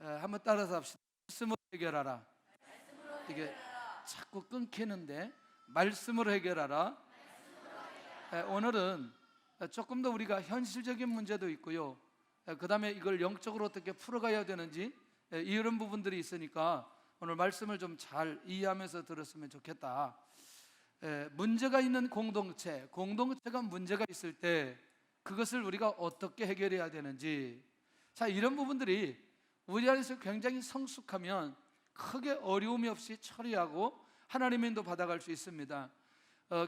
한번 따라서 합시다. 말씀으로 해결하라. 이게 자꾸 끊기는데, 말씀으로 해결하라. 오늘은 조금 더 우리가 현실적인 문제도 있고요, 그 다음에 이걸 영적으로 어떻게 풀어가야 되는지 이런 부분들이 있으니까 오늘 말씀을 좀 잘 이해하면서 들었으면 좋겠다. 문제가 있는 공동체가 문제가 있을 때 그것을 우리가 어떻게 해결해야 되는지, 자, 이런 부분들이 우리 안에서 굉장히 성숙하면 크게 어려움이 없이 처리하고 하나님의 인도 받아갈 수 있습니다.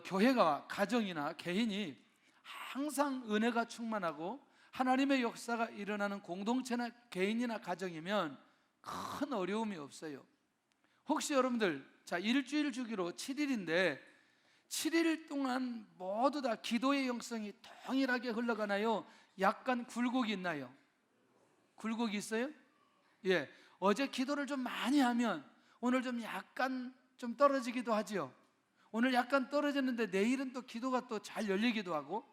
교회가, 가정이나 개인이 항상 은혜가 충만하고 하나님의 역사가 일어나는 공동체나 개인이나 가정이면 큰 어려움이 없어요. 혹시 여러분들, 자, 일주일 주기로 7일인데 7일 동안 모두 다 기도의 영성이 동일하게 흘러가나요? 약간 굴곡이 있나요? 굴곡이 있어요? 예, 어제 기도를 좀 많이 하면 오늘 좀 약간 좀 떨어지기도 하지요. 오늘 약간 떨어졌는데 내일은 또 기도가 또 잘 열리기도 하고,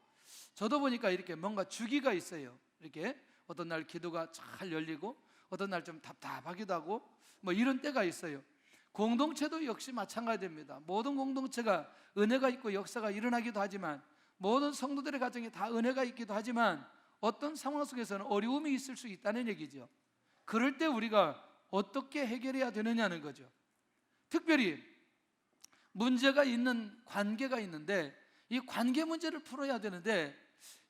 저도 보니까 이렇게 뭔가 주기가 있어요. 이렇게 어떤 날 기도가 잘 열리고 어떤 날 좀 답답하기도 하고 뭐 이런 때가 있어요. 공동체도 역시 마찬가지입니다. 모든 공동체가 은혜가 있고 역사가 일어나기도 하지만, 모든 성도들의 가정에 다 은혜가 있기도 하지만 어떤 상황 속에서는 어려움이 있을 수 있다는 얘기죠. 그럴 때 우리가 어떻게 해결해야 되느냐는 거죠. 특별히 문제가 있는 관계가 있는데 이 관계 문제를 풀어야 되는데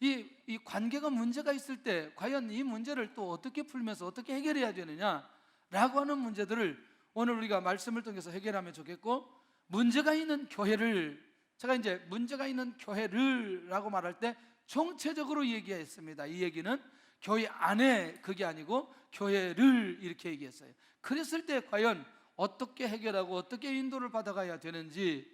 이 관계가 문제가 있을 때 과연 이 문제를 또 어떻게 풀면서 어떻게 해결해야 되느냐라고 하는 문제들을 오늘 우리가 말씀을 통해서 해결하면 좋겠고, 문제가 있는 교회를, 제가 이제 문제가 있는 교회를 라고 말할 때 총체적으로 얘기했습니다. 이 얘기는 교회 안에, 그게 아니고 교회를 이렇게 얘기했어요. 그랬을 때 과연 어떻게 해결하고 어떻게 인도를 받아가야 되는지,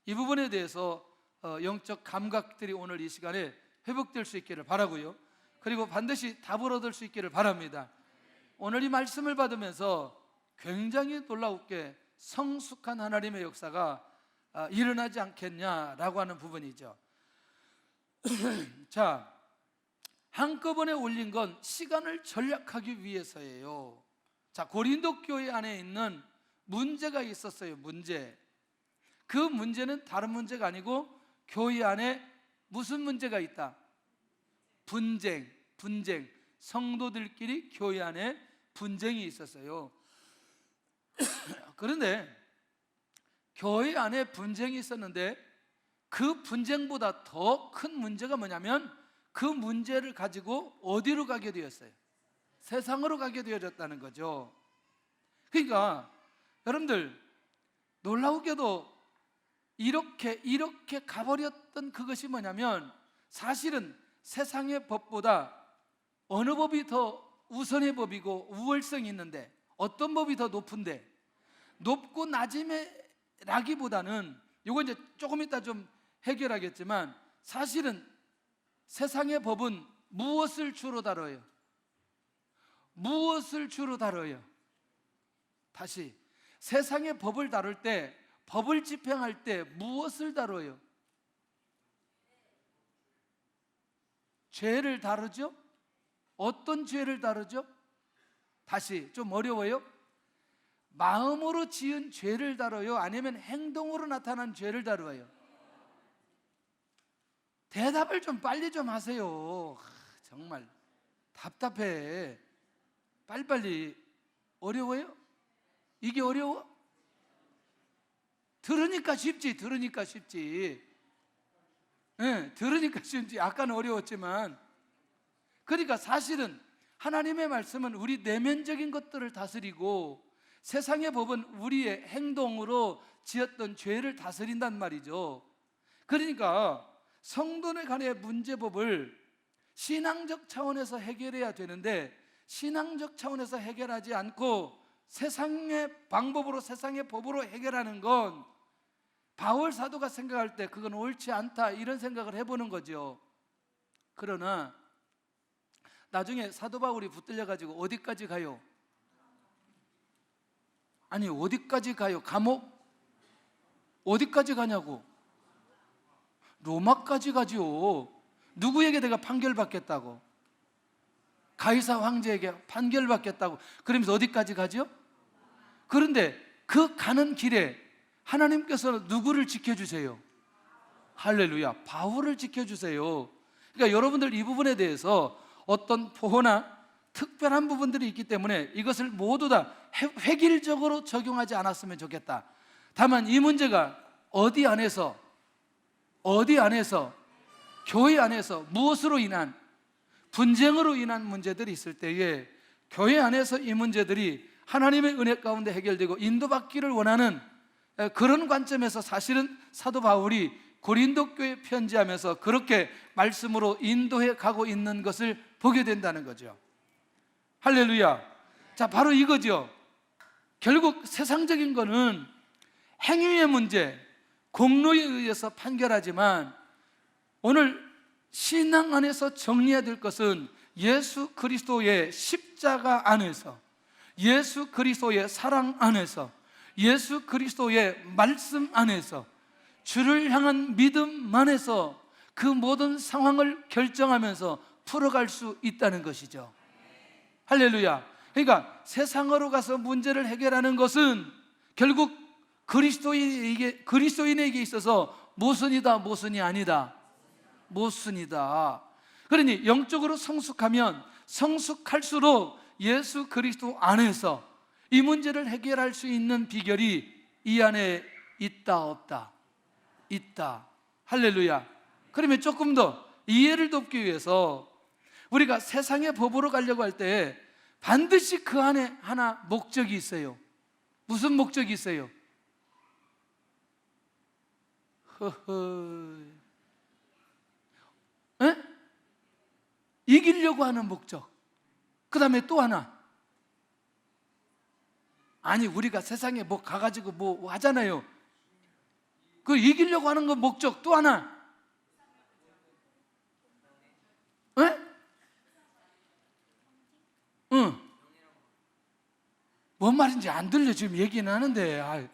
이 부분에 대해서 영적 감각들이 오늘 이 시간에 회복될 수 있기를 바라고요, 그리고 반드시 답을 얻을 수 있기를 바랍니다. 오늘 이 말씀을 받으면서 굉장히 놀라웠게 성숙한 하나님의 역사가 일어나지 않겠냐라고 하는 부분이죠. 자, 한꺼번에 올린 건 시간을 절약하기 위해서예요. 자, 고린도 교회 안에 있는 문제가 있었어요. 그 문제는 다른 문제가 아니고 교회 안에 무슨 문제가 있다? 분쟁. 성도들끼리 교회 안에 분쟁이 있었어요. 그런데 교회 안에 분쟁이 있었는데 그 분쟁보다 더 큰 문제가 뭐냐면 그 문제를 가지고 어디로 가게 되었어요? 세상으로 가게 되어졌다는 거죠. 그러니까 여러분들, 놀라우게도 이렇게 가버렸던 그것이 뭐냐면, 사실은 세상의 법보다 어느 법이 더 우선의 법이고 우월성이 있는데, 어떤 법이 더 높은데, 높고 낮음의 라기보다는, 이거 이제 조금 이따 좀 해결하겠지만, 사실은 세상의 법은 무엇을 주로 다뤄요? 다시, 세상의 법을 다룰 때, 법을 집행할 때 무엇을 다뤄요? 죄를 다루죠? 어떤 죄를 다루죠? 다시, 좀 어려워요? 마음으로 지은 죄를 다뤄요? 아니면 행동으로 나타난 죄를 다루어요? 대답을 좀 빨리 좀 하세요. 정말 답답해. 빨리빨리. 어려워요? 이게 어려워? 들으니까 쉽지. 네, 들으니까 쉽지. 아까는 어려웠지만. 그러니까 사실은 하나님의 말씀은 우리 내면적인 것들을 다스리고, 세상의 법은 우리의 행동으로 지었던 죄를 다스린단 말이죠. 그러니까 성도네 간의 문제법을 신앙적 차원에서 해결해야 되는데, 신앙적 차원에서 해결하지 않고 세상의 방법으로, 세상의 법으로 해결하는 건 바울 사도가 생각할 때 그건 옳지 않다, 이런 생각을 해보는 거죠. 그러나 나중에 사도 바울이 붙들려 가지고 어디까지 가요? 아니, 어디까지 가요? 감옥? 어디까지 가냐고? 로마까지 가죠. 누구에게 내가 판결받겠다고? 가이사 황제에게 판결받겠다고. 그러면서 어디까지 가죠? 그런데 그 가는 길에 하나님께서 누구를 지켜주세요? 할렐루야, 바울을 지켜주세요. 그러니까 여러분들 이 부분에 대해서 어떤 보호나 특별한 부분들이 있기 때문에 이것을 모두 다 획일적으로 적용하지 않았으면 좋겠다. 다만 이 문제가 어디 안에서 교회 안에서 무엇으로 인한 분쟁으로 인한 문제들이 있을 때에 교회 안에서 이 문제들이 하나님의 은혜 가운데 해결되고 인도받기를 원하는 그런 관점에서 사실은 사도 바울이 고린도 교회에 편지하면서 그렇게 말씀으로 인도해 가고 있는 것을 보게 된다는 거죠. 할렐루야. 자, 바로 이거죠. 결국 세상적인 거는 행위의 문제, 공로에 의해서 판결하지만 오늘 신앙 안에서 정리해야 될 것은 예수 그리스도의 십자가 안에서, 예수 그리스도의 사랑 안에서, 예수 그리스도의 말씀 안에서, 주를 향한 믿음 안에서 그 모든 상황을 결정하면서 풀어갈 수 있다는 것이죠. 할렐루야. 그러니까 세상으로 가서 문제를 해결하는 것은 결국 그리스도인에게 있어서 모순이다, 모순이 아니다. 모순이다. 그러니 영적으로 성숙하면 성숙할수록 예수 그리스도 안에서 이 문제를 해결할 수 있는 비결이 이 안에 있다, 없다? 있다. 할렐루야. 그러면 조금 더 이해를 돕기 위해서 우리가 세상의 법으로 가려고 할 때 반드시 그 안에 하나 목적이 있어요. 무슨 목적이 있어요? 이기려고 하는 목적. 그 다음에 또 하나, 아니 우리가 세상에 뭐 가가지고 뭐 하잖아요. 그 이기려고 하는 거 목적 또 하나. 응. 뭔 말인지 안 들려. 지금 얘기는 하는데.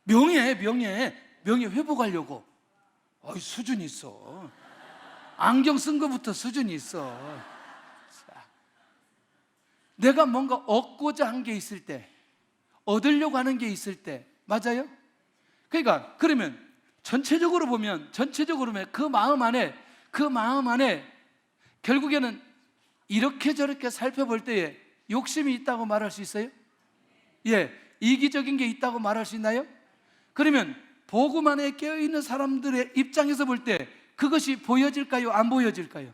명예 회복하려고. 수준이 있어. 안경 쓴 것부터 수준이 있어. 내가 뭔가 얻고자 한 게 있을 때, 얻으려고 하는 게 있을 때, 맞아요? 그러니까 그러면 전체적으로 보면 그 마음 안에 결국에는 이렇게 저렇게 살펴볼 때에 욕심이 있다고 말할 수 있어요? 예, 이기적인 게 있다고 말할 수 있나요? 그러면 복음 안에 깨어있는 사람들의 입장에서 볼 때 그것이 보여질까요? 안 보여질까요?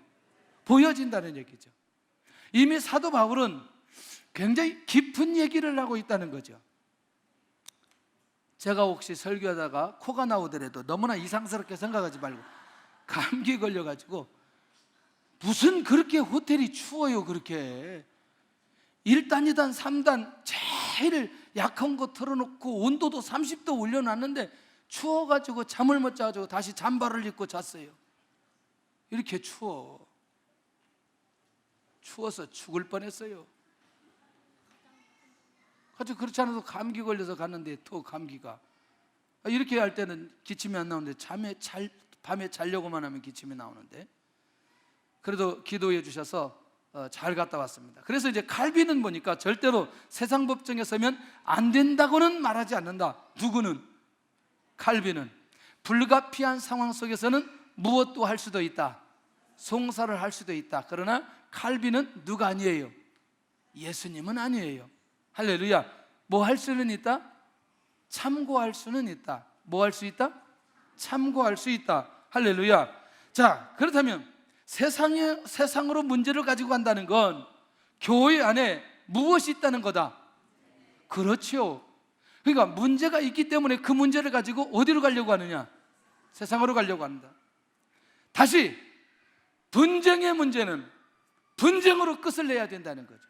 보여진다는 얘기죠. 이미 사도 바울은 굉장히 깊은 얘기를 하고 있다는 거죠. 제가 혹시 설교하다가 코가 나오더라도 너무나 이상스럽게 생각하지 말고, 감기 걸려가지고 무슨 그렇게 호텔이 추워요. 그렇게 1단, 2단, 3단 제일 약한 거 틀어놓고 온도도 30도 올려놨는데 추워가지고 잠을 못 자가지고 다시 잠바를 입고 잤어요. 이렇게 추워서 죽을 뻔했어요. 아주 그렇지 않아도 감기 걸려서 갔는데 또 감기가, 이렇게 할 때는 기침이 안 나오는데 밤에 자려고만 하면 기침이 나오는데, 그래도 기도해 주셔서 잘 갔다 왔습니다. 그래서 이제 칼빈은 보니까 절대로 세상 법정에 서면 안 된다고는 말하지 않는다. 누구는? 칼빈은 불가피한 상황 속에서는 무엇도 할 수도 있다. 송사를 할 수도 있다. 그러나 칼빈은 누가 아니에요? 예수님은 아니에요. 할렐루야. 뭐 할 수는 있다? 참고할 수는 있다. 뭐 할 수 있다? 참고할 수 있다. 할렐루야. 자, 그렇다면 세상으로 문제를 가지고 간다는 건 교회 안에 무엇이 있다는 거다? 그렇죠. 그러니까 문제가 있기 때문에 그 문제를 가지고 어디로 가려고 하느냐? 세상으로 가려고 한다. 다시 분쟁의 문제는 분쟁으로 끝을 내야 된다는 거죠.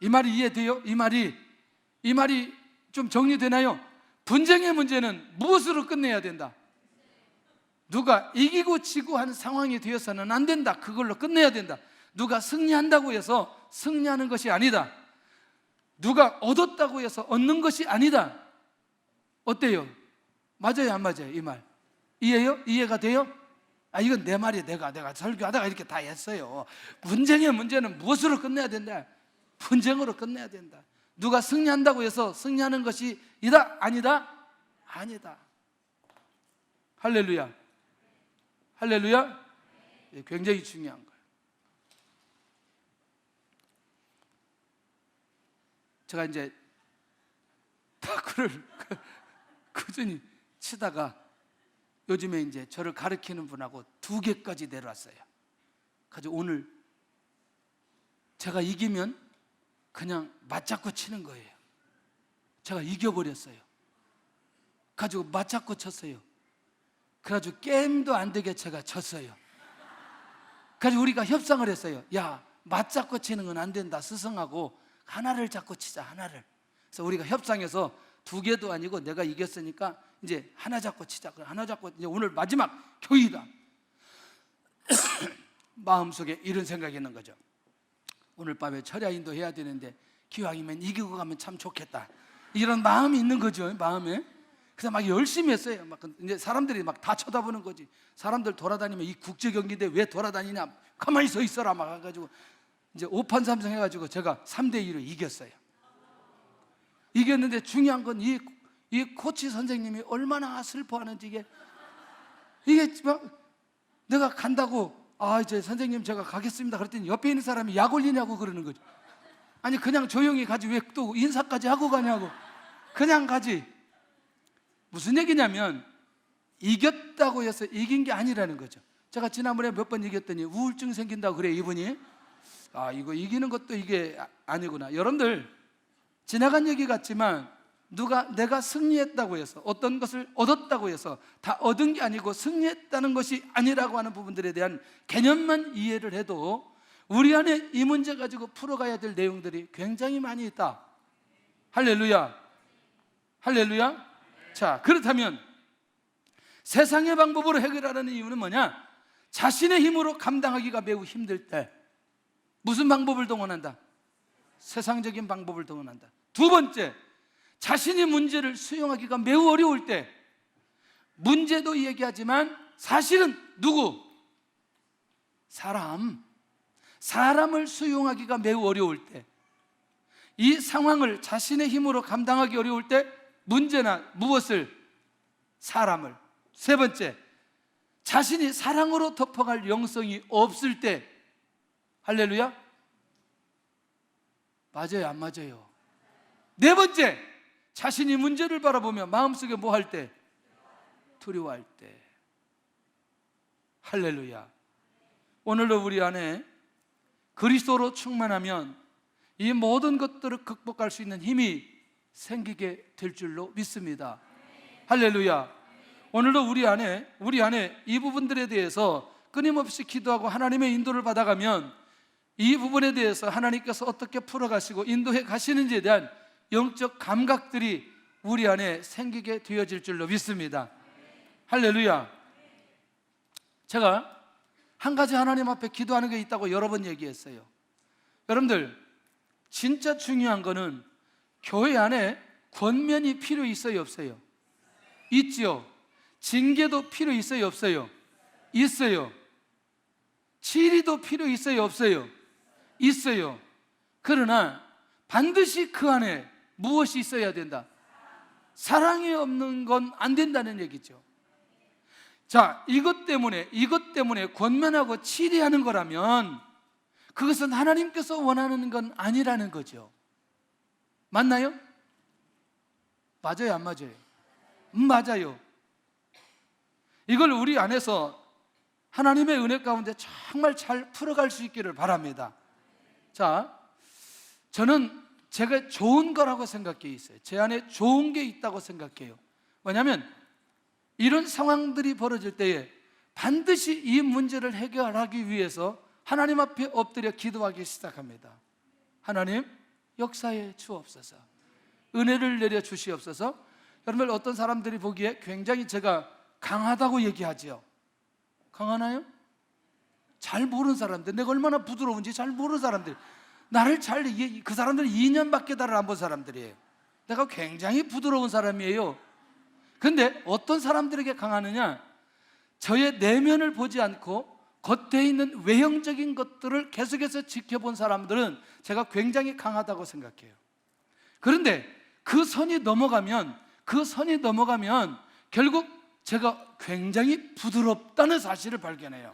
이 말이 이해돼요? 이 말이 좀 정리되나요? 분쟁의 문제는 무엇으로 끝내야 된다? 누가 이기고 지고 한 상황이 되어서는 안 된다. 그걸로 끝내야 된다. 누가 승리한다고 해서 승리하는 것이 아니다. 누가 얻었다고 해서 얻는 것이 아니다. 어때요? 맞아요, 안 맞아요? 이 말 이해요? 이해가 돼요? 이건 내 말이 내가 설교하다가 이렇게 다 했어요. 문제는 무엇으로 끝내야 된다? 분쟁으로 끝내야 된다. 누가 승리한다고 해서 승리하는 것이 이다? 아니다? 아니다. 할렐루야. 할렐루야. 굉장히 중요한 거예요. 제가 이제 탁구를 꾸준히 치다가 요즘에 이제 저를 가르치는 분하고 2개까지 내려왔어요. 그래서 오늘 제가 이기면 그냥 맞잡고 치는 거예요. 제가 이겨버렸어요. 가지고 맞잡고 쳤어요. 그래가지고 게임도 안 되게 제가 졌어요. 그래서 우리가 협상을 했어요. 야, 맞잡고 치는 건 안 된다. 스승하고 하나를 잡고 치자, 하나를. 그래서 우리가 협상해서 2개도 아니고 내가 이겼으니까 이제 하나 잡고 치자. 하나 잡고 이제 오늘 마지막 교의다. 마음속에 이런 생각이 있는 거죠. 오늘 밤에 철야 인도해야 되는데 기왕이면 이기고 가면 참 좋겠다. 이런 마음이 있는 거죠, 마음에. 그래서 막 열심히 했어요. 막 이제 사람들이 막 다 쳐다보는 거지. 사람들 돌아다니면 이 국제 경기인데 왜 돌아다니냐? 가만히 서 있어라 막 해가지고 이제 5판 3승 해가지고 제가 3대2로 이겼어요. 이겼는데 중요한 건 이 코치 선생님이 얼마나 슬퍼하는지 이게 내가 간다고 이제 선생님 제가 가겠습니다 그랬더니 옆에 있는 사람이 약 올리냐고 그러는 거죠. 아니 그냥 조용히 가지 왜 또 인사까지 하고 가냐고. 그냥 가지. 무슨 얘기냐면 이겼다고 해서 이긴 게 아니라는 거죠. 제가 지난번에 몇 번 이겼더니 우울증 생긴다고 그래 이분이. 이거 이기는 것도 이게 아니구나. 여러분들 지나간 얘기 같지만 내가 승리했다고 해서 어떤 것을 얻었다고 해서 다 얻은 게 아니고 승리했다는 것이 아니라고 하는 부분들에 대한 개념만 이해를 해도 우리 안에 이 문제 가지고 풀어가야 될 내용들이 굉장히 많이 있다. 할렐루야. 할렐루야. 자, 그렇다면 세상의 방법으로 해결하라는 이유는 뭐냐? 자신의 힘으로 감당하기가 매우 힘들 때 무슨 방법을 동원한다? 세상적인 방법을 동원한다. 2번째, 자신이 문제를 수용하기가 매우 어려울 때, 문제도 얘기하지만 사실은 누구? 사람을 수용하기가 매우 어려울 때, 이 상황을 자신의 힘으로 감당하기 어려울 때 문제나 무엇을? 사람을. 3번째, 자신이 사랑으로 덮어갈 영성이 없을 때. 할렐루야? 맞아요, 안 맞아요? 4번째, 자신이 문제를 바라보며 마음속에 뭐 할 때? 두려워할 때. 할렐루야. 오늘도 우리 안에 그리스도로 충만하면 이 모든 것들을 극복할 수 있는 힘이 생기게 될 줄로 믿습니다. 할렐루야. 오늘도 우리 안에 이 부분들에 대해서 끊임없이 기도하고 하나님의 인도를 받아가면 이 부분에 대해서 하나님께서 어떻게 풀어가시고 인도해 가시는지에 대한 영적 감각들이 우리 안에 생기게 되어질 줄로 믿습니다. 할렐루야. 제가 한 가지 하나님 앞에 기도하는 게 있다고 여러 번 얘기했어요. 여러분들 진짜 중요한 거는 교회 안에 권면이 필요 있어요, 없어요? 있죠. 징계도 필요 있어요, 없어요? 있어요. 치리도 필요 있어요, 없어요? 있어요. 그러나 반드시 그 안에 무엇이 있어야 된다? 사랑이 없는 건 안 된다는 얘기죠. 자, 이것 때문에 권면하고 치리하는 거라면 그것은 하나님께서 원하는 건 아니라는 거죠. 맞나요? 맞아요, 안 맞아요? 맞아요. 이걸 우리 안에서 하나님의 은혜 가운데 정말 잘 풀어갈 수 있기를 바랍니다. 자, 저는 제가 좋은 거라고 생각해 있어요. 제 안에 좋은 게 있다고 생각해요. 왜냐하면 이런 상황들이 벌어질 때에 반드시 이 문제를 해결하기 위해서 하나님 앞에 엎드려 기도하기 시작합니다. 하나님, 역사해 주옵소서. 은혜를 내려 주시옵소서. 여러분, 어떤 사람들이 보기에 굉장히 제가 강하다고 얘기하지요. 강하나요? 잘 모르는 사람들, 내가 얼마나 부드러운지 잘 모르는 사람들, 나를 그 사람들은 2년밖에 나를 안 본 사람들이에요. 내가 굉장히 부드러운 사람이에요. 근데 어떤 사람들에게 강하느냐? 저의 내면을 보지 않고 겉에 있는 외형적인 것들을 계속해서 지켜본 사람들은 제가 굉장히 강하다고 생각해요. 그런데 그 선이 넘어가면 결국 제가 굉장히 부드럽다는 사실을 발견해요.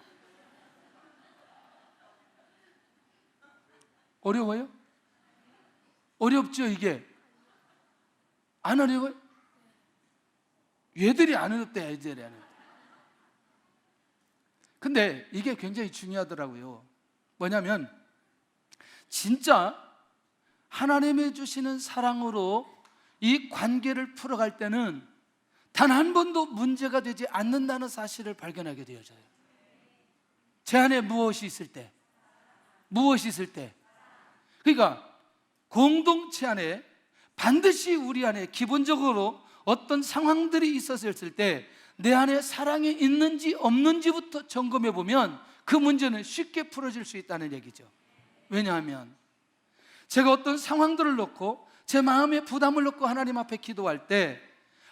어려워요? 어렵죠, 이게? 안 어려워요? 얘들이 안 어렵대, 애들이 안 어렵대. 근데 이게 굉장히 중요하더라고요. 뭐냐면 진짜 하나님이 주시는 사랑으로 이 관계를 풀어갈 때는 단 한 번도 문제가 되지 않는다는 사실을 발견하게 되어져요. 제 안에 무엇이 있을 때, 그러니까 공동체 안에 반드시 우리 안에 기본적으로 어떤 상황들이 있었을 때 내 안에 사랑이 있는지 없는지부터 점검해 보면 그 문제는 쉽게 풀어질 수 있다는 얘기죠. 왜냐하면 제가 어떤 상황들을 놓고 제 마음에 부담을 놓고 하나님 앞에 기도할 때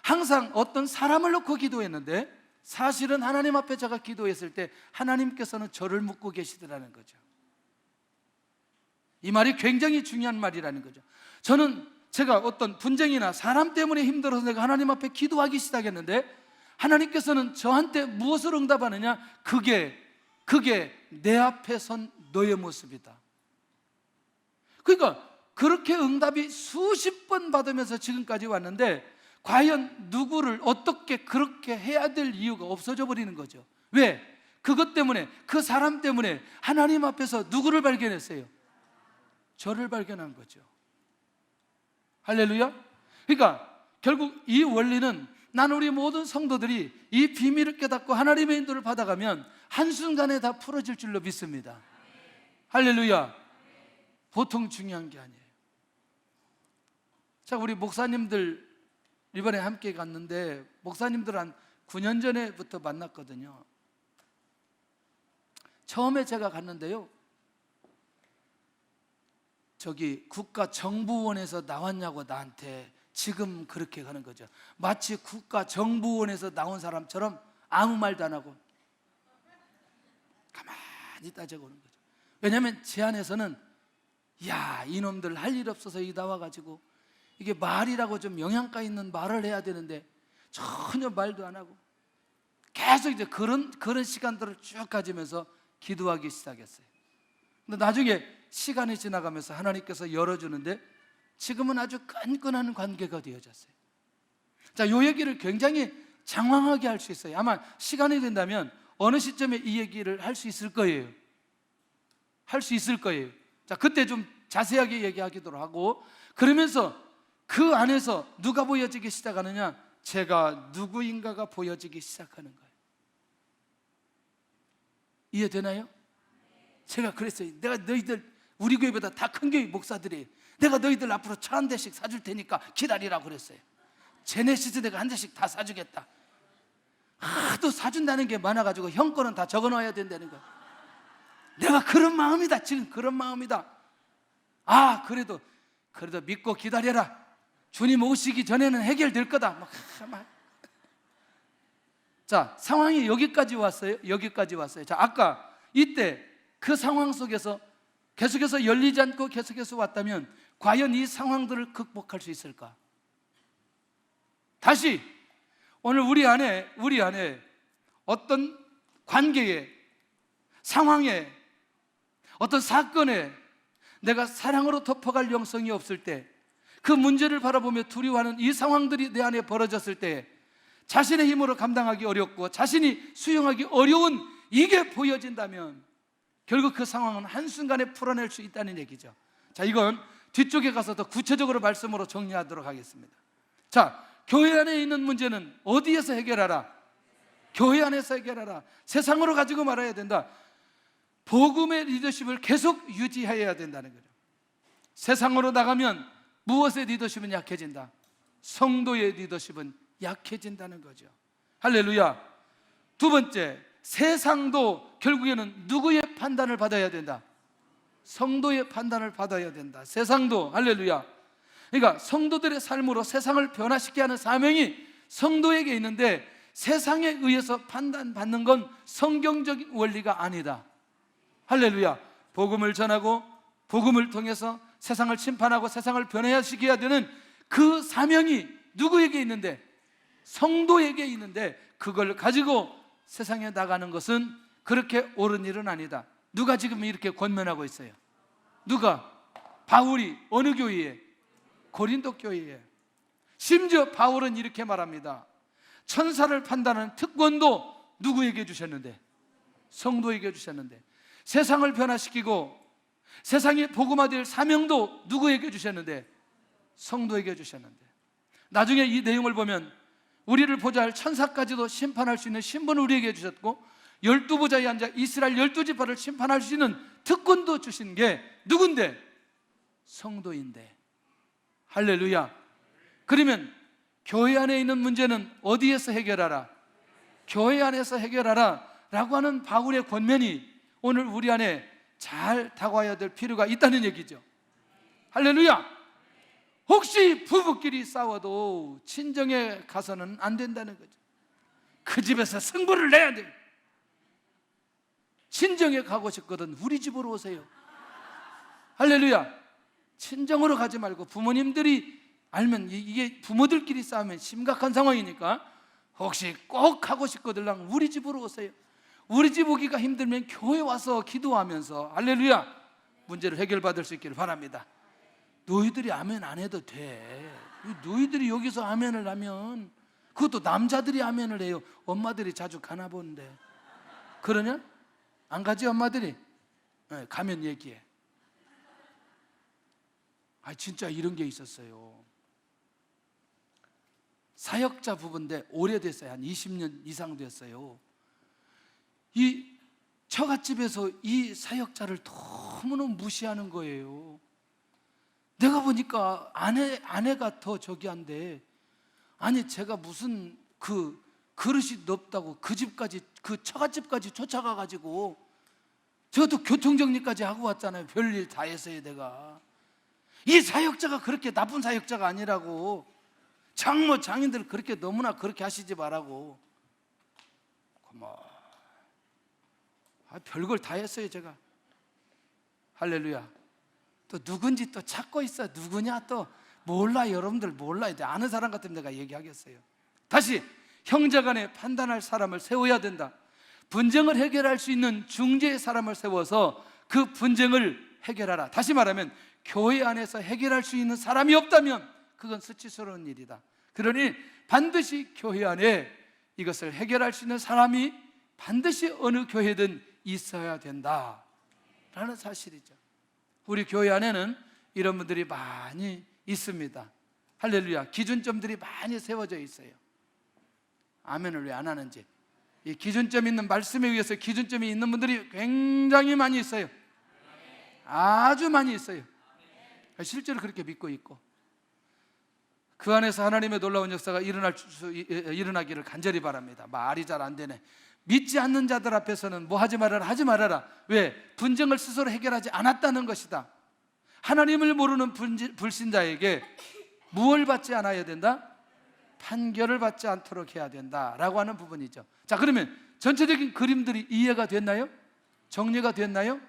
항상 어떤 사람을 놓고 기도했는데 사실은 하나님 앞에 제가 기도했을 때 하나님께서는 저를 묻고 계시더라는 거죠. 이 말이 굉장히 중요한 말이라는 거죠. 저는 제가 어떤 분쟁이나 사람 때문에 힘들어서 내가 하나님 앞에 기도하기 시작했는데 하나님께서는 저한테 무엇을 응답하느냐? 그게 내 앞에 선 너의 모습이다. 그러니까 그렇게 응답이 수십 번 받으면서 지금까지 왔는데 과연 누구를 어떻게 그렇게 해야 될 이유가 없어져 버리는 거죠. 왜? 그것 때문에, 그 사람 때문에 하나님 앞에서 누구를 발견했어요? 저를 발견한 거죠. 할렐루야. 그러니까 결국 이 원리는 나는 우리 모든 성도들이 이 비밀을 깨닫고 하나님의 인도를 받아가면 한순간에 다 풀어질 줄로 믿습니다. 할렐루야. 보통 중요한 게 아니에요. 자, 우리 목사님들 이번에 함께 갔는데 목사님들 한 9년 전에부터 만났거든요. 처음에 제가 갔는데요, 저기 국가정보원에서 나왔냐고 나한테 지금 그렇게 가는 거죠. 마치 국가정보원에서 나온 사람처럼 아무 말도 안 하고 가만히 따져보는 거죠. 왜냐하면 제 안에서는 야, 이놈들 할 일 없어서 이 나와가지고 이게 말이라고 좀 영양가 있는 말을 해야 되는데 전혀 말도 안 하고 계속 이제 그런 시간들을 쭉 가지면서 기도하기 시작했어요. 근데 나중에 시간이 지나가면서 하나님께서 열어주는데 지금은 아주 끈끈한 관계가 되어졌어요. 자, 이 얘기를 굉장히 장황하게 할 수 있어요. 아마 시간이 된다면 어느 시점에 이 얘기를 할 수 있을 거예요. 자, 그때 좀 자세하게 얘기하기도 하고, 그러면서 그 안에서 누가 보여지기 시작하느냐? 제가 누구인가가 보여지기 시작하는 거예요. 이해되나요? 제가 그랬어요. 내가 너희들 우리 교회보다 다 큰 교회 목사들이 내가 너희들 앞으로 1,000대씩 사줄 테니까 기다리라고 그랬어요. 제네시스 내가 한 대씩 다 사주겠다. 하도 사준다는 게 많아가지고 형 거는 다 적어놔야 된다는 거야. 내가 그런 마음이다. 지금 그런 마음이다. 아, 그래도 믿고 기다려라. 주님 오시기 전에는 해결될 거다. 자, 상황이 여기까지 왔어요. 자, 아까 이때 그 상황 속에서 계속해서 열리지 않고 계속해서 왔다면 과연 이 상황들을 극복할 수 있을까? 다시 오늘 우리 안에 어떤 관계에, 상황에, 어떤 사건에 내가 사랑으로 덮어갈 영성이 없을 때, 그 문제를 바라보며 두려워하는 이 상황들이 내 안에 벌어졌을 때 자신의 힘으로 감당하기 어렵고 자신이 수용하기 어려운 이게 보여진다면 결국 그 상황은 한순간에 풀어낼 수 있다는 얘기죠. 자, 이건 뒤쪽에 가서 더 구체적으로 말씀으로 정리하도록 하겠습니다. 자, 교회 안에 있는 문제는 어디에서 해결하라? 교회 안에서 해결하라. 세상으로 가지고 말아야 된다. 복음의 리더십을 계속 유지해야 된다는 거죠. 세상으로 나가면 무엇의 리더십은 약해진다? 성도의 리더십은 약해진다는 거죠. 할렐루야. 두 번째, 세상도 결국에는 누구의 판단을 받아야 된다? 성도의 판단을 받아야 된다. 세상도. 할렐루야. 그러니까 성도들의 삶으로 세상을 변화시키게 하는 사명이 성도에게 있는데 세상에 의해서 판단받는 건 성경적인 원리가 아니다. 할렐루야. 복음을 전하고 복음을 통해서 세상을 심판하고 세상을 변화시켜야 되는 그 사명이 누구에게 있는데? 성도에게 있는데, 그걸 가지고 세상에 나가는 것은 그렇게 옳은 일은 아니다. 누가 지금 이렇게 권면하고 있어요? 누가? 바울이. 어느 교회에? 고린도 교회에. 심지어 바울은 이렇게 말합니다. 천사를 판단하는 특권도 누구에게 주셨는데? 성도에게 주셨는데. 세상을 변화시키고 세상에 복음화될 사명도 누구에게 주셨는데? 성도에게 주셨는데. 나중에 이 내용을 보면 우리를 보좌할 천사까지도 심판할 수 있는 신분을 우리에게 주셨고, 12부자에 앉아 이스라엘 12지파를 심판할 수 있는 특권도 주신 게 누군데? 성도인데. 할렐루야. 그러면 교회 안에 있는 문제는 어디에서 해결하라? 교회 안에서 해결하라 라고 하는 바울의 권면이 오늘 우리 안에 잘 다가와야 될 필요가 있다는 얘기죠. 할렐루야. 혹시 부부끼리 싸워도 친정에 가서는 안 된다는 거죠. 그 집에서 승부를 내야 돼. 친정에 가고 싶거든 우리 집으로 오세요. 할렐루야. 친정으로 가지 말고, 부모님들이 알면 이게 부모들끼리 싸우면 심각한 상황이니까 혹시 꼭 가고 싶거든 우리 집으로 오세요. 우리 집 오기가 힘들면 교회 와서 기도하면서 할렐루야 문제를 해결받을 수 있기를 바랍니다. 너희들이 아멘 안 해도 돼. 너희들이 여기서 아멘을 하면, 그것도 남자들이 아멘을 해요. 엄마들이 자주 가나 보는데. 그러냐? 안 가지 엄마들이? 네, 가면 얘기해. 진짜 이런 게 있었어요. 사역자 부부인데 오래됐어요. 한 20년 이상 됐어요. 이 처갓집에서 이 사역자를 너무너무 무시하는 거예요. 내가 보니까 아내가 더 저기 한데, 아니 제가 무슨 그 그릇이 높다고 그 집까지, 그 처갓집까지 쫓아가가지고 저도 교통정리까지 하고 왔잖아요. 별일 다 했어요. 내가 이 사역자가 그렇게 나쁜 사역자가 아니라고. 장모 장인들 그렇게 너무나 그렇게 하시지 말라고. 별걸 다 했어요 제가. 할렐루야. 또 누군지 또 찾고 있어. 누구냐 또 몰라. 여러분들 몰라요. 아는 사람 같으면 내가 얘기하겠어요. 다시, 형제간에 판단할 사람을 세워야 된다. 분쟁을 해결할 수 있는 중재의 사람을 세워서 그 분쟁을 해결하라. 다시 말하면 교회 안에서 해결할 수 있는 사람이 없다면 그건 수치스러운 일이다. 그러니 반드시 교회 안에 이것을 해결할 수 있는 사람이 반드시 어느 교회든 있어야 된다라는 사실이죠. 우리 교회 안에는 이런 분들이 많이 있습니다. 할렐루야. 기준점들이 많이 세워져 있어요. 아멘을 왜 안 하는지. 이 기준점 있는 말씀에 의해서 기준점이 있는 분들이 굉장히 많이 있어요. 아주 많이 있어요. 실제로 그렇게 믿고 있고, 그 안에서 하나님의 놀라운 역사가 일어나기를 간절히 바랍니다. 말이 잘 안 되네. 믿지 않는 자들 앞에서는 뭐 하지 말아라, 하지 말아라. 왜? 분쟁을 스스로 해결하지 않았다는 것이다. 하나님을 모르는 불신자에게 무엇을 받지 않아야 된다? 판결을 받지 않도록 해야 된다라고 하는 부분이죠. 자, 그러면 전체적인 그림들이 이해가 됐나요? 정리가 됐나요?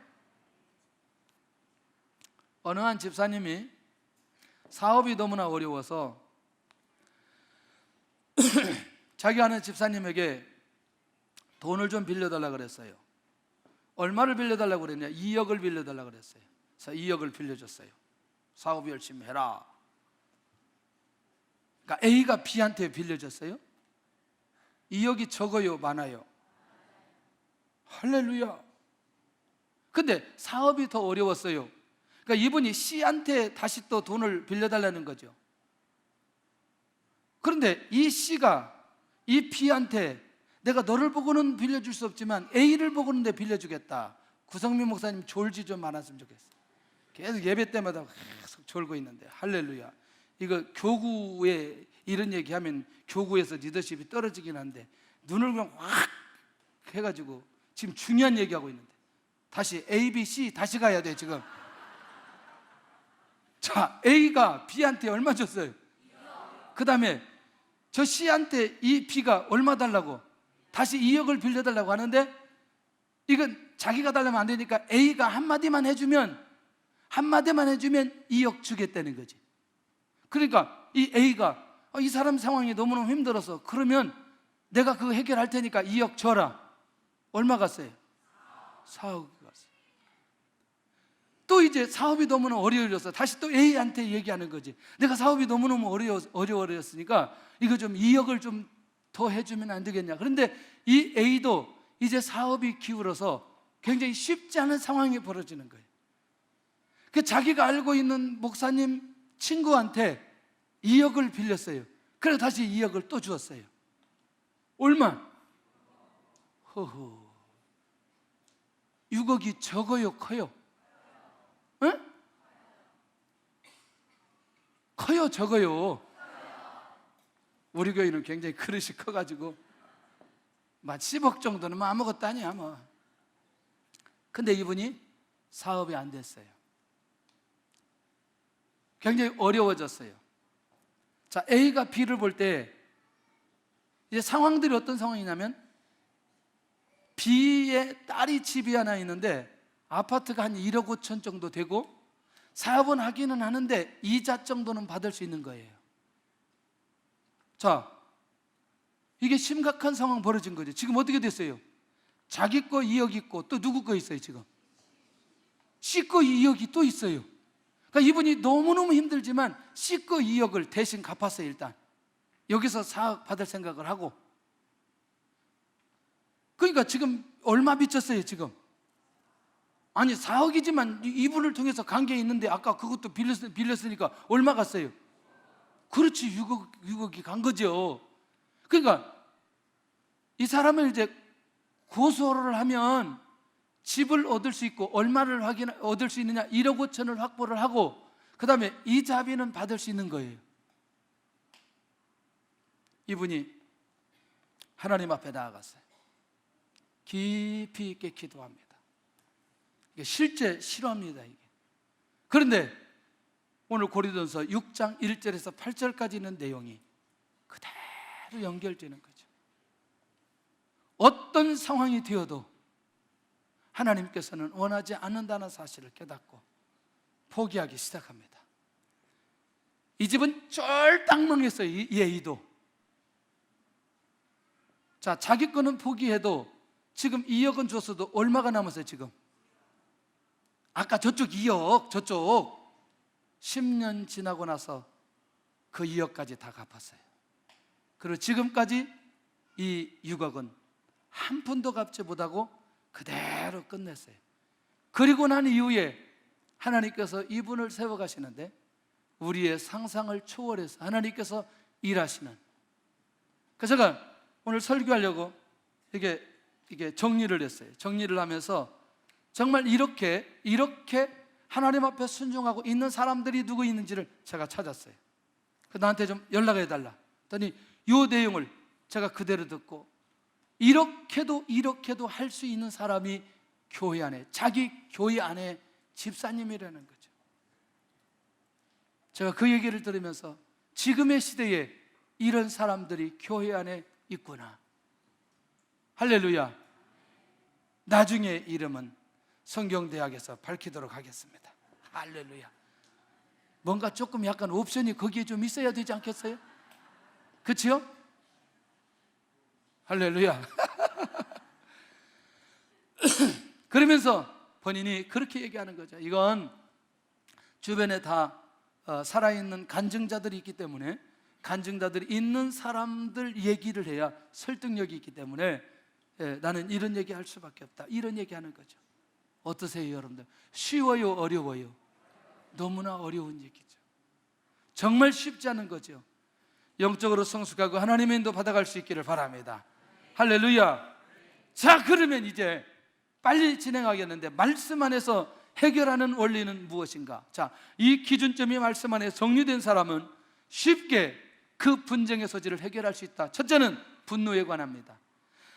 어느 한 집사님이 사업이 너무나 어려워서 자기 아는 집사님에게 돈을 좀 빌려달라고 그랬어요. 얼마를 빌려달라고 그랬냐? 2억을 빌려달라고 그랬어요. 그래서 2억을 빌려줬어요. 사업 열심히 해라. 그러니까 A가 B한테 빌려줬어요. 2억이 적어요, 많아요? 할렐루야. 근데 사업이 더 어려웠어요. 그러니까 이분이 C한테 다시 또 돈을 빌려달라는 거죠. 그런데 이 C가 이 B한테 내가 너를 보고는 빌려줄 수 없지만 A를 보고는 내 빌려주겠다. 구성민 목사님 졸지 좀 않았으면 좋겠어요. 계속 예배 때마다 계속 졸고 있는데. 할렐루야. 이거 교구에 이런 얘기하면 교구에서 리더십이 떨어지긴 한데 눈을 그냥 확 해가지고 지금 중요한 얘기하고 있는데 다시 A, B, C 다시 가야 돼 지금. 자, A가 B한테 얼마 줬어요? 그 다음에 저 C한테 이 B가 얼마 달라고 다시 2억을 빌려달라고 하는데 이건 자기가 달라면 안 되니까 A가 한마디만 해주면 2억 주겠다는 거지. 그러니까 이 A가 이 사람 상황이 너무너무 힘들어서 그러면 내가 그거 해결할 테니까 2억 줘라. 얼마 갔어요? 4억이 갔어요. 또 이제 사업이 너무너무 어려워져서 다시 또 A한테 얘기하는 거지. 내가 사업이 너무너무 어려워졌으니까 이거 좀 2억을 좀 더 해주면 안 되겠냐. 그런데 이 A도 이제 사업이 기울어서 굉장히 쉽지 않은 상황이 벌어지는 거예요. 그 자기가 알고 있는 목사님 친구한테 2억을 빌렸어요. 그래서 다시 2억을 또 주었어요. 얼마? 허허. 6억이 적어요, 커요? 응? 커요, 적어요? 우리 교회는 굉장히 그릇이 커가지고 막 10억 정도는 뭐 아무것도 아니야 뭐. 근데 이분이 사업이 안 됐어요. 굉장히 어려워졌어요. 자, A가 B를 볼 때 이제 상황들이 어떤 상황이냐면 B의 딸이 집이 하나 있는데 아파트가 한 1억 5천 정도 되고 사업은 하기는 하는데 이자 정도는 받을 수 있는 거예요. 자, 이게 심각한 상황 벌어진 거죠. 지금 어떻게 됐어요? 자기 거 2억 있고 또 누구 거 있어요 지금? C 거 2억이 또 있어요. 그러니까 이분이 너무너무 힘들지만 C 거 2억을 대신 갚았어요. 일단 여기서 4억 받을 생각을 하고. 그러니까 지금 얼마 빚졌어요 지금? 아니 4억이지만 이분을 통해서 관계 있는데 아까 그것도 빌렸으니까 얼마 갔어요? 그렇지, 6억이 간 거죠. 그러니까 이 사람을 이제 고소를 하면 집을 얻을 수 있고 얼마를 얻을 수 있느냐 1억 5천을 확보를 하고 그 다음에 이자비는 받을 수 있는 거예요. 이분이 하나님 앞에 나아갔어요. 깊이 있게 기도합니다. 이게 실제 실화입니다 이게. 그런데 오늘 고린도전서 6장 1절에서 8절까지 있는 내용이 그대로 연결되는 거죠. 어떤 상황이 되어도 하나님께서는 원하지 않는다는 사실을 깨닫고 포기하기 시작합니다. 이 집은 쫄딱 망했어요. 이 A도. 자, 자기 거는 포기해도 지금 2억은 줬어도 얼마가 남았어요 지금? 아까 저쪽 2억, 저쪽 10년 지나고 나서 그 2억까지 다 갚았어요. 그리고 지금까지 이 6억은 한 푼도 갚지 못하고 그대로 끝냈어요. 그리고 난 이후에 하나님께서 이분을 세워가시는데 우리의 상상을 초월해서 하나님께서 일하시는. 그래서 제가 오늘 설교하려고 이게 정리를 했어요. 정리를 하면서 정말 이렇게 하나님 앞에 순종하고 있는 사람들이 누구 있는지를 제가 찾았어요. 나한테 좀 연락해달라 했더니 이 내용을 제가 그대로 듣고 이렇게도 할 수 있는 사람이 교회 안에, 자기 교회 안에 집사님이라는 거죠. 제가 그 얘기를 들으면서 지금의 시대에 이런 사람들이 교회 안에 있구나. 할렐루야. 나중에 이름은 성경대학에서 밝히도록 하겠습니다. 할렐루야. 뭔가 조금 약간 옵션이 거기에 좀 있어야 되지 않겠어요? 그렇죠? 할렐루야. 그러면서 본인이 그렇게 얘기하는 거죠. 이건 주변에 다 살아있는 간증자들이 있기 때문에 간증자들이 있는 사람들 얘기를 해야 설득력이 있기 때문에 나는 이런 얘기 할 수밖에 없다. 이런 얘기 하는 거죠. 어떠세요 여러분들? 쉬워요 어려워요? 너무나 어려운 얘기죠. 정말 쉽지 않은 거죠. 영적으로 성숙하고 하나님의 인도 받아갈 수 있기를 바랍니다. 할렐루야. 자, 그러면 이제 빨리 진행하겠는데 말씀 안에서 해결하는 원리는 무엇인가? 자, 이 기준점이 말씀 안에 정리된 사람은 쉽게 그 분쟁의 소지를 해결할 수 있다. 첫째는 분노에 관합니다.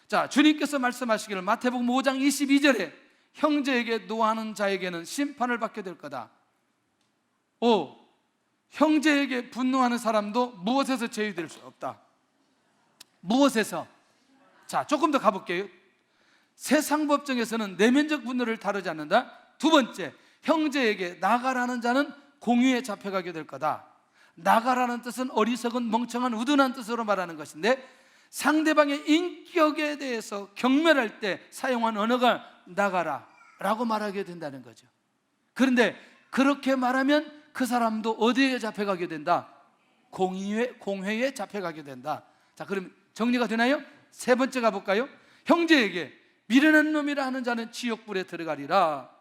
자, 주님께서 말씀하시기를 마태복음 5장 22절에 형제에게 노하는 자에게는 심판을 받게 될 거다. 5. 형제에게 분노하는 사람도 무엇에서 제외될 수 없다. 무엇에서? 자, 조금 더 가볼게요. 세상 법정에서는 내면적 분노를 다루지 않는다. 두 번째, 형제에게 나가라는 자는 공유에 잡혀가게 될 거다. 나가라는 뜻은 어리석은 멍청한 우둔한 뜻으로 말하는 것인데, 상대방의 인격에 대해서 경멸할 때 사용한 언어가 나가라 라고 말하게 된다는 거죠. 그런데 그렇게 말하면 그 사람도 어디에 잡혀가게 된다? 공회에 잡혀가게 된다. 자, 그럼 정리가 되나요? 세 번째 가볼까요? 형제에게 미련한 놈이라 하는 자는 지옥불에 들어가리라.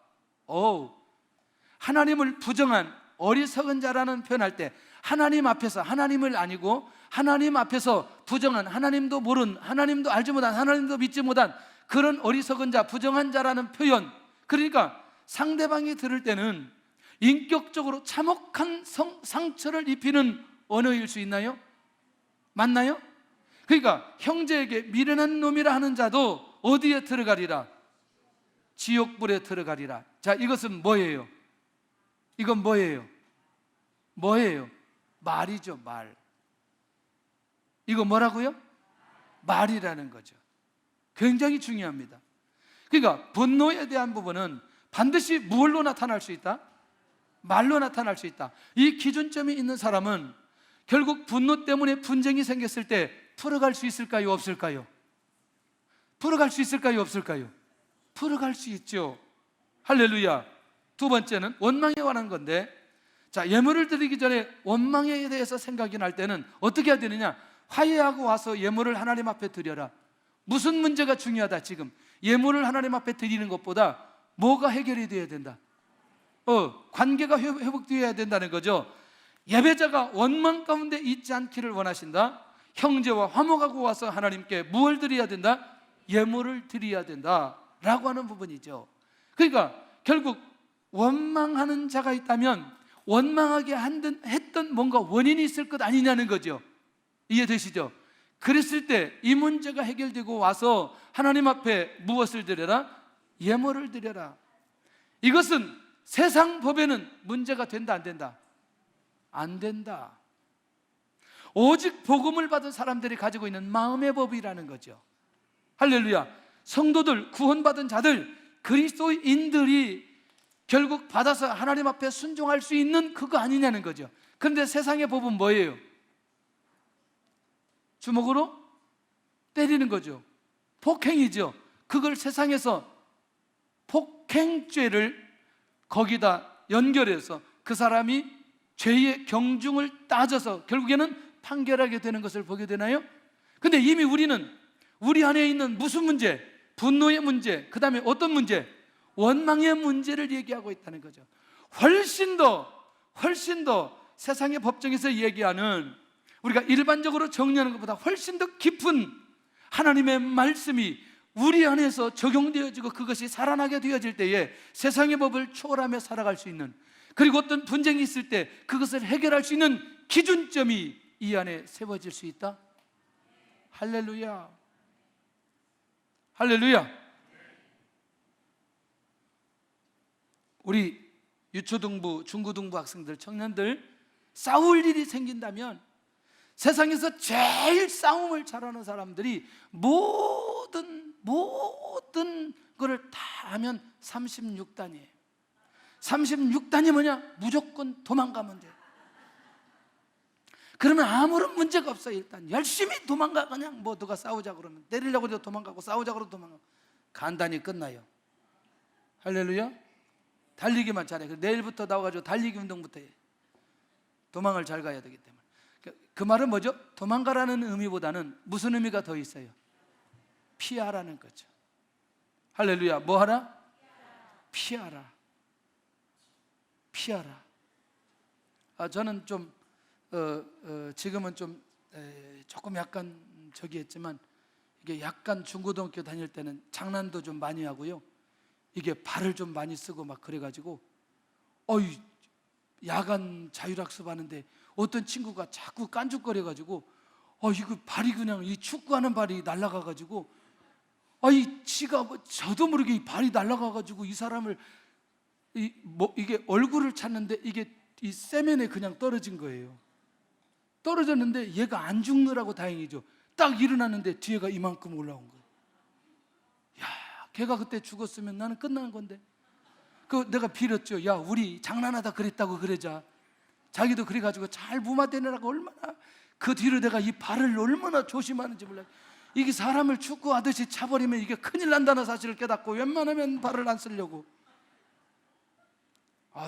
하나님을 부정한 어리석은 자라는 표현할 때 하나님 앞에서, 하나님을 아니고 하나님 앞에서 부정한, 하나님도 모르는, 하나님도 알지 못한, 하나님도 믿지 못한 그런 어리석은 자, 부정한 자라는 표현, 그러니까 상대방이 들을 때는 인격적으로 참혹한 상처를 입히는 언어일 수 있나요? 맞나요? 그러니까 형제에게 미련한 놈이라 하는 자도 어디에 들어가리라? 지옥불에 들어가리라. 자, 이것은 뭐예요? 이건 뭐예요? 뭐예요? 말이죠, 말. 이거 뭐라고요? 말이라는 거죠. 굉장히 중요합니다. 그러니까 분노에 대한 부분은 반드시 무엇로 나타날 수 있다? 말로 나타날 수 있다. 이 기준점이 있는 사람은 결국 분노 때문에 분쟁이 생겼을 때 풀어갈 수 있을까요? 없을까요? 풀어갈 수 있을까요? 없을까요? 풀어갈 수 있죠. 할렐루야. 두 번째는 원망에 관한 건데, 자, 예물을 드리기 전에 원망에 대해서 생각이 날 때는 어떻게 해야 되느냐? 화해하고 와서 예물을 하나님 앞에 드려라. 무슨 문제가 중요하다? 지금 예물을 하나님 앞에 드리는 것보다 뭐가 해결이 되어야 된다? 관계가 회복되어야 된다는 거죠. 예배자가 원망 가운데 있지 않기를 원하신다. 형제와 화목하고 와서 하나님께 무엇을 드려야 된다? 예물을 드려야 된다 라고 하는 부분이죠. 그러니까 결국 원망하는 자가 있다면 원망하게 했던 뭔가 원인이 있을 것 아니냐는 거죠. 이해되시죠? 그랬을 때 이 문제가 해결되고 와서 하나님 앞에 무엇을 드려라? 예물을 드려라. 이것은 세상 법에는 문제가 된다, 안 된다? 안 된다. 오직 복음을 받은 사람들이 가지고 있는 마음의 법이라는 거죠. 할렐루야. 성도들, 구원받은 자들, 그리스도인들이 결국 받아서 하나님 앞에 순종할 수 있는 그거 아니냐는 거죠. 그런데 세상의 법은 뭐예요? 주먹으로 때리는 거죠. 폭행이죠. 그걸 세상에서 폭행죄를 거기다 연결해서 그 사람이 죄의 경중을 따져서 결국에는 판결하게 되는 것을 보게 되나요? 근데 이미 우리는 우리 안에 있는 무슨 문제? 분노의 문제, 그 다음에 어떤 문제? 원망의 문제를 얘기하고 있다는 거죠. 훨씬 더 세상의 법정에서 얘기하는, 우리가 일반적으로 정리하는 것보다 훨씬 더 깊은 하나님의 말씀이 우리 안에서 적용되어지고 그것이 살아나게 되어질 때에 세상의 법을 초월하며 살아갈 수 있는, 그리고 어떤 분쟁이 있을 때 그것을 해결할 수 있는 기준점이 이 안에 세워질 수 있다. 할렐루야. 할렐루야. 우리 유초등부, 중고등부 학생들, 청년들, 싸울 일이 생긴다면 세상에서 제일 싸움을 잘하는 사람들이 모든 거를 다 하면 36단이에요. 36단이 뭐냐? 무조건 도망가면 돼요. 그러면 아무런 문제가 없어요. 일단 열심히 도망가. 그냥 뭐 누가 싸우자 그러면 때리려고 해도 도망가고, 싸우자 그러도 도망가고, 간단히 끝나요. 할렐루야. 달리기만 잘해. 내일부터 나와가지고 달리기 운동부터 해. 도망을 잘 가야 되기 때문에. 그 말은 뭐죠? 도망가라는 의미보다는 무슨 의미가 더 있어요? 피하라는 거죠. 할렐루야. 뭐 하라? 피하라. 피하라. 저는 좀 지금은 좀 조금 약간 저기 했지만, 이게 약간 중고등학교 다닐 때는 장난도 좀 많이 하고요, 이게 발을 좀 많이 쓰고 막 그래가지고 야간 자율학습 하는데 어떤 친구가 자꾸 깐죽거려가지고 이거 발이 그냥 이 축구하는 발이 날아가가지고 지가 저도 모르게 이 발이 날아가가지고 이 사람을 이게 얼굴을 찾는데 이게 이 세면에 그냥 떨어진 거예요. 떨어졌는데 얘가 안 죽느라고 다행이죠. 딱 일어났는데 뒤에가 이만큼 올라온 거예요. 야, 걔가 그때 죽었으면 나는 끝난 건데. 내가 빌었죠. 야, 우리 장난하다 그랬다고 그러자. 자기도 그래가지고 잘 무마되느라고 얼마나, 그 뒤로 내가 이 발을 얼마나 조심하는지 몰라요. 이게 사람을 축구하듯이 차버리면 이게 큰일 난다는 사실을 깨닫고 웬만하면 발을 안 쓰려고.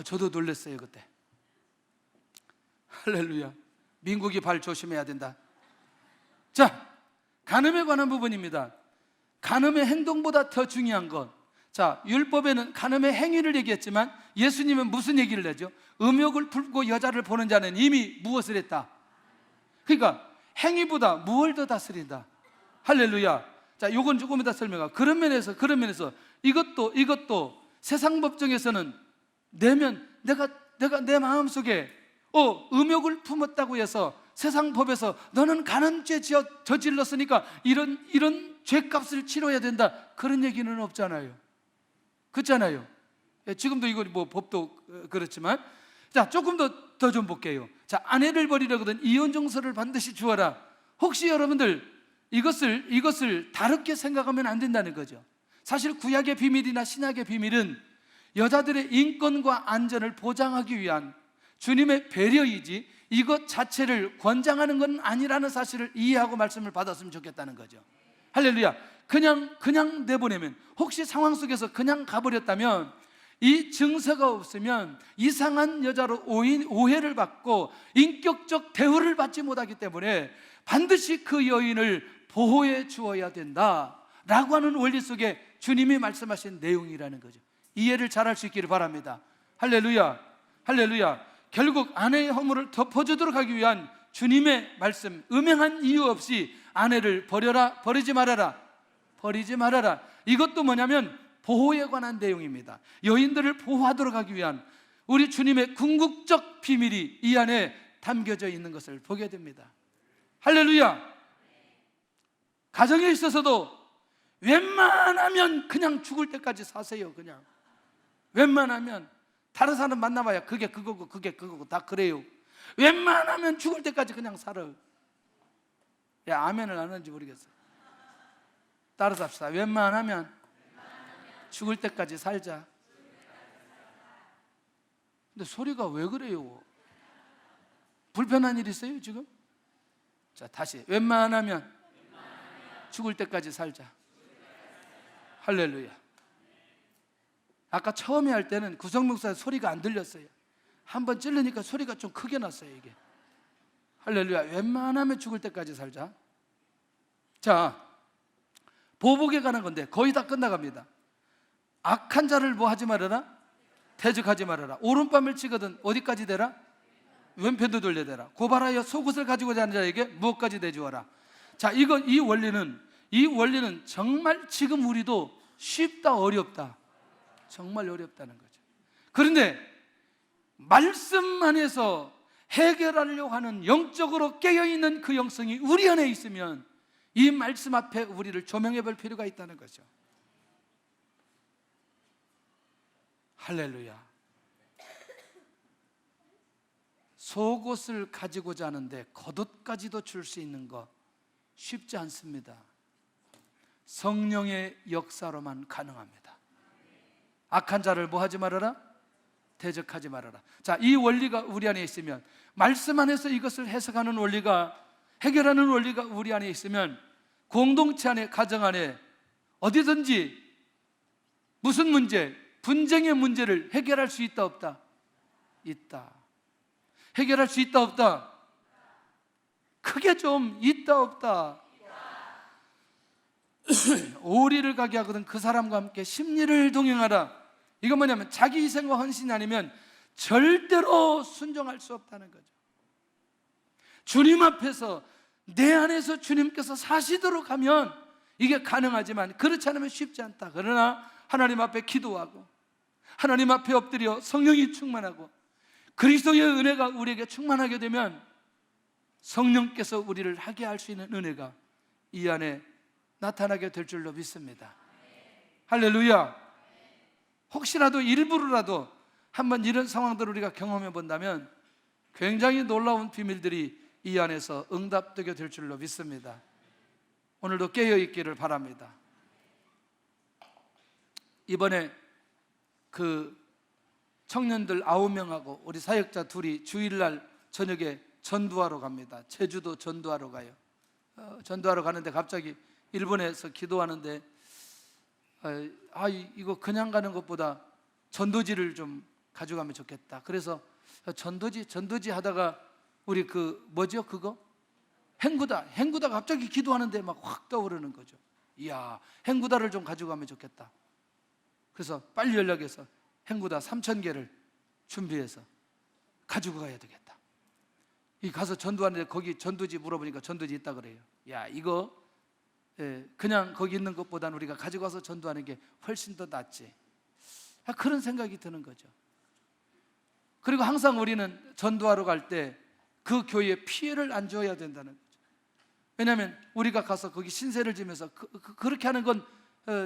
저도 놀랐어요 그때. 할렐루야. 민국이 발 조심해야 된다. 자, 간음에 관한 부분입니다. 간음의 행동보다 더 중요한 것. 자, 율법에는 간음의 행위를 얘기했지만 예수님은 무슨 얘기를 하죠? 음욕을 품고 여자를 보는 자는 이미 무엇을 했다? 그러니까 행위보다 무엇을 더 다스린다. 할렐루야. 자, 요건 조금 이따 설명하고, 그런 면에서 이것도 세상 법정에서는 내가 내 마음속에 음욕을 품었다고 해서 세상 법에서 너는 간음죄 저질렀으니까 이런 죄값을 치러야 된다, 그런 얘기는 없잖아요. 그렇잖아요. 지금도 이거 법도 그렇지만. 자, 조금 더 좀 볼게요. 자, 아내를 버리려거든 이혼 정서를 반드시 주어라. 혹시 여러분들 이것을 다르게 생각하면 안 된다는 거죠. 사실 구약의 비밀이나 신약의 비밀은 여자들의 인권과 안전을 보장하기 위한 주님의 배려이지 이것 자체를 권장하는 건 아니라는 사실을 이해하고 말씀을 받았으면 좋겠다는 거죠. 할렐루야. 그냥 내보내면, 혹시 상황 속에서 그냥 가버렸다면 이 증서가 없으면 이상한 여자로 오해를 받고 인격적 대우를 받지 못하기 때문에 반드시 그 여인을 보호해 주어야 된다라고 하는 원리 속에 주님이 말씀하신 내용이라는 거죠. 이해를 잘할 수 있기를 바랍니다. 할렐루야. 할렐루야. 결국 아내의 허물을 덮어주도록 하기 위한 주님의 말씀, 음행한 이유 없이 아내를 버리지 말아라. 이것도 뭐냐면 보호에 관한 내용입니다. 여인들을 보호하도록 하기 위한 우리 주님의 궁극적 비밀이 이 안에 담겨져 있는 것을 보게 됩니다. 할렐루야. 가정에 있어서도 웬만하면 그냥 죽을 때까지 사세요. 그냥 웬만하면. 다른 사람 만나봐야 그게 그거고 다 그래요. 웬만하면 죽을 때까지 그냥 살아. 야, 아멘을 안 하는지 모르겠어. 따라서 합시다. 웬만하면 죽을 때까지 살자. 근데 소리가 왜 그래요? 불편한 일 있어요 지금? 자, 다시. 웬만하면 죽을 때까지 살자. 할렐루야. 아까 처음에 할 때는 구성목사 소리가 안 들렸어요. 한번 찔르니까 소리가 좀 크게 났어요 이게. 할렐루야. 웬만하면 죽을 때까지 살자. 자, 보복에 관한 건데 거의 다 끝나갑니다. 악한 자를 뭐 하지 말아라? 대적하지 말아라. 오른밤을 치거든 어디까지 되라? 왼편도 돌려대라. 고발하여 속옷을 가지고자 하는 자에게 무엇까지 내주어라. 자, 이 원리는 정말 지금 우리도 쉽다 어렵다? 정말 어렵다는 거죠. 그런데 말씀 안에서 해결하려고 하는 영적으로 깨어있는 그 영성이 우리 안에 있으면 이 말씀 앞에 우리를 조명해 볼 필요가 있다는 거죠. 할렐루야. 속옷을 가지고자 하는데 겉옷까지도 줄 수 있는 거 쉽지 않습니다. 성령의 역사로만 가능합니다. 악한 자를 뭐 하지 말아라? 대적하지 말아라. 자, 이 원리가 우리 안에 있으면, 말씀 안에서 이것을 해석하는 원리가, 해결하는 원리가 우리 안에 있으면 공동체 안에, 가정 안에 어디든지 무슨 문제, 분쟁의 문제를 해결할 수 있다 없다? 있다. 해결할 수 있다 없다? 크게 좀 있다 없다? 오리를 가게 하거든 그 사람과 함께 심리를 동행하라. 이건 뭐냐면 자기 희생과 헌신이 아니면 절대로 순종할 수 없다는 거죠. 주님 앞에서 내 안에서 주님께서 사시도록 하면 이게 가능하지만 그렇지 않으면 쉽지 않다. 그러나 하나님 앞에 기도하고 하나님 앞에 엎드려 성령이 충만하고 그리스도의 은혜가 우리에게 충만하게 되면 성령께서 우리를 하게 할 수 있는 은혜가 이 안에 나타나게 될 줄로 믿습니다. 할렐루야. 혹시라도 일부러라도 한번 이런 상황들을 우리가 경험해 본다면 굉장히 놀라운 비밀들이 이 안에서 응답되게 될 줄로 믿습니다. 오늘도 깨어 있기를 바랍니다. 이번에 그 청년들 9명하고 우리 사역자 둘이 주일날 저녁에 전도하러 갑니다. 제주도 전도하러 가요. 전도하러 가는데 갑자기 일본에서 기도하는데 이거 그냥 가는 것보다 전도지를 좀 가져가면 좋겠다. 그래서 전도지 하다가 우리 뭐죠 그거? 행구다 갑자기 기도하는데 막 확 떠오르는 거죠. 이야, 행구다를 좀 가져가면 좋겠다. 그래서 빨리 연락해서 행구다 3,000개를 준비해서 가지고 가야 되겠다. 이 가서 전도하는데 거기 전도지 물어보니까 전도지 있다 그래요. 야, 이거 그냥 거기 있는 것보다는 우리가 가지고 와서 전도하는 게 훨씬 더 낫지. 그런 생각이 드는 거죠. 그리고 항상 우리는 전도하러 갈 때 그 교회에 피해를 안 줘야 된다는 거죠. 왜냐하면 우리가 가서 거기 신세를 지면서 그렇게 하는 건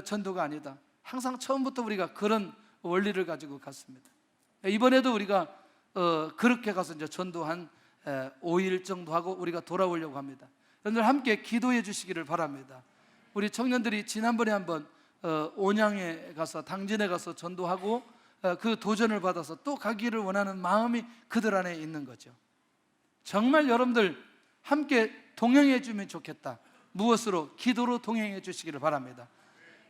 전도가 아니다. 항상 처음부터 우리가 그런 원리를 가지고 갔습니다. 이번에도 우리가 그렇게 가서 이제 전도 한 5일 정도 하고 우리가 돌아오려고 합니다. 여러분들 함께 기도해 주시기를 바랍니다. 우리 청년들이 지난번에 한번 온양에 가서 당진에 가서 전도하고 그 도전을 받아서 또 가기를 원하는 마음이 그들 안에 있는 거죠. 정말 여러분들 함께 동행해 주면 좋겠다. 무엇으로? 기도로 동행해 주시기를 바랍니다.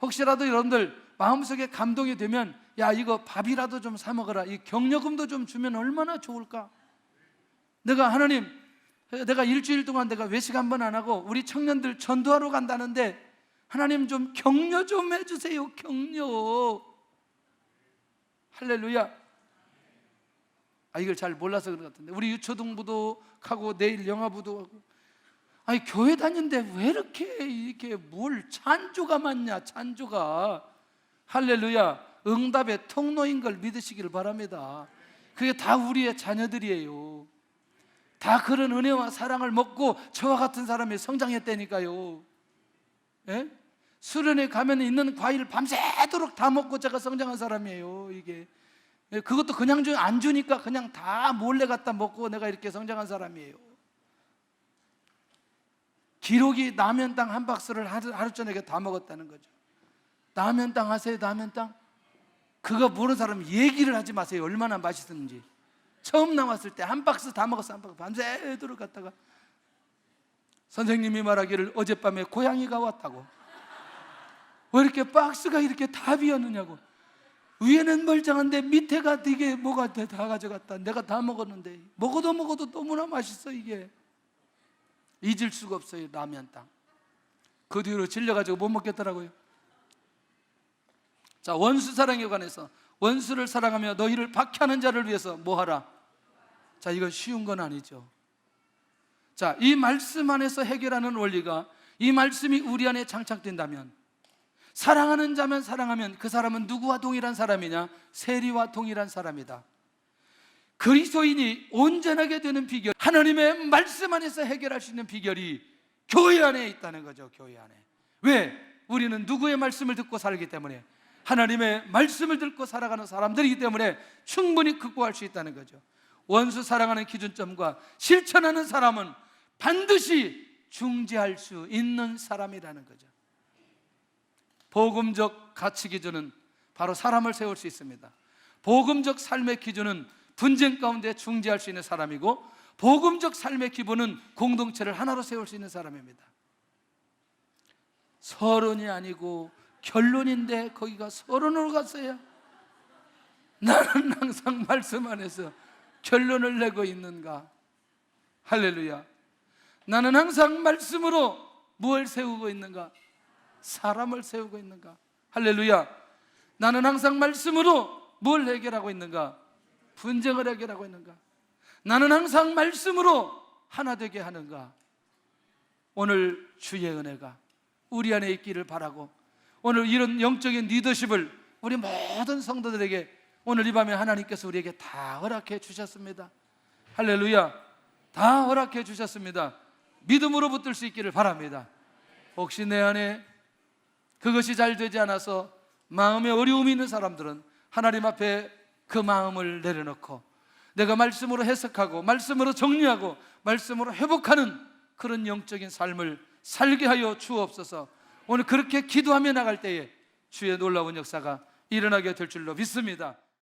혹시라도 여러분들 마음속에 감동이 되면 야, 이거 밥이라도 좀 사 먹어라, 이 격려금도 좀 주면 얼마나 좋을까? 하나님, 내가 일주일 동안 내가 외식 한 번 안 하고 우리 청년들 전도하러 간다는데 하나님 좀 격려 좀 해주세요. 격려. 할렐루야. 이걸 잘 몰라서 그런 것 같은데 우리 유초등부도 하고 내일 영화부도 하고 교회 다니는데 왜 이렇게 뭘 찬조가 많냐, 찬조가. 할렐루야. 응답의 통로인 걸 믿으시기를 바랍니다. 그게 다 우리의 자녀들이에요. 다 그런 은혜와 사랑을 먹고 저와 같은 사람이 성장했다니까요. 예? 수련회 가면 있는 과일 밤새도록 다 먹고 제가 성장한 사람이에요. 이게 그것도 그냥 안 주니까 그냥 다 몰래 갖다 먹고 내가 이렇게 성장한 사람이에요. 기록이 라면땅 한 박스를 하루 저녁에 다 먹었다는 거죠. 라면땅 아세요? 라면땅? 그거 모르는 사람 얘기를 하지 마세요. 얼마나 맛있었는지. 처음 나왔을 때 한 박스 다 먹었어. 한 박스 밤새도록 갔다가 선생님이 말하기를 어젯밤에 고양이가 왔다고. 왜 이렇게 박스가 이렇게 다 비었느냐고. 위에는 멀쩡한데 밑에가 되게 뭐가 다 가져갔다. 내가 다 먹었는데 먹어도 너무나 맛있어. 이게 잊을 수가 없어요. 라면땅. 그 뒤로 질려가지고 못 먹겠더라고요. 자, 원수 사랑에 관해서 원수를 사랑하며 너희를 박해하는 자를 위해서 뭐 하라? 자, 이건 쉬운 건 아니죠. 자, 이 말씀 안에서 해결하는 원리가, 이 말씀이 우리 안에 장착된다면, 사랑하는 자면 사랑하면 그 사람은 누구와 동일한 사람이냐? 세리와 동일한 사람이다. 그리스도인이 온전하게 되는 비결, 하나님의 말씀 안에서 해결할 수 있는 비결이 교회 안에 있다는 거죠. 교회 안에. 왜? 우리는 누구의 말씀을 듣고 살기 때문에, 하나님의 말씀을 듣고 살아가는 사람들이기 때문에 충분히 극복할 수 있다는 거죠. 원수 사랑하는 기준점과 실천하는 사람은 반드시 중재할 수 있는 사람이라는 거죠. 복음적 가치 기준은 바로 사람을 세울 수 있습니다. 복음적 삶의 기준은 분쟁 가운데 중재할 수 있는 사람이고, 복음적 삶의 기본은 공동체를 하나로 세울 수 있는 사람입니다. 서론이 아니고 결론인데 거기가 서론으로 갔어요. 나는 항상 말씀 안에서 결론을 내고 있는가? 할렐루야. 나는 항상 말씀으로 무엇을 세우고 있는가? 사람을 세우고 있는가? 할렐루야. 나는 항상 말씀으로 뭘 해결하고 있는가? 분쟁을 해결하고 있는가? 나는 항상 말씀으로 하나 되게 하는가? 오늘 주의 은혜가 우리 안에 있기를 바라고, 오늘 이런 영적인 리더십을 우리 모든 성도들에게 오늘 이 밤에 하나님께서 우리에게 다 허락해 주셨습니다. 할렐루야. 다 허락해 주셨습니다. 믿음으로 붙들 수 있기를 바랍니다. 혹시 내 안에 그것이 잘 되지 않아서 마음에 어려움이 있는 사람들은 하나님 앞에 그 마음을 내려놓고 내가 말씀으로 해석하고 말씀으로 정리하고 말씀으로 회복하는 그런 영적인 삶을 살게 하여 주옵소서. 오늘 그렇게 기도하며 나갈 때에 주의 놀라운 역사가 일어나게 될 줄로 믿습니다.